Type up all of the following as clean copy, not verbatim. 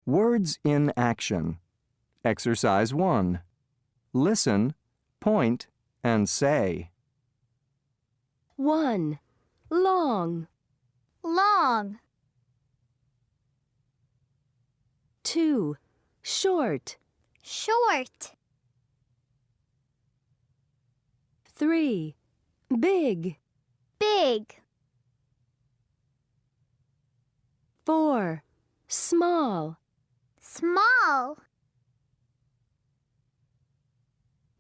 Words in action. Exercise 1. Listen, point, and say. 1. Long. Long. 2. Short. Short. 3. Big. Big. 4. Small. Small.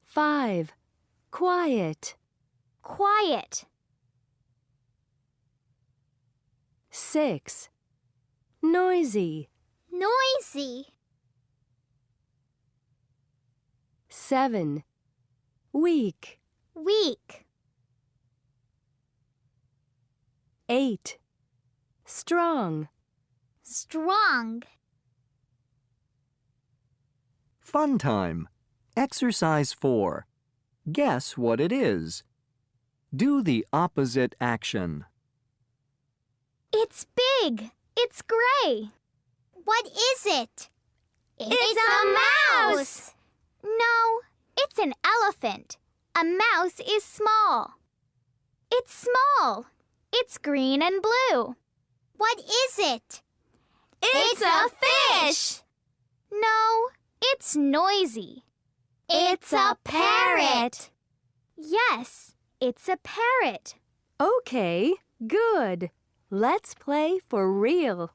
5. Quiet. Quiet. 6. Noisy. Noisy. 7. Weak. Weak. 8. Strong. Strong. Fun time. Exercise 4. Guess what it is. Do the opposite action. It's big. It's gray. What is it? It's a mouse! No, it's an elephant. A mouse is small. It's small. It's green and blue. What is it? It's a fish! No, it's noisy. It's a parrot. Yes, it's a parrot. Okay, good. Let's play for real.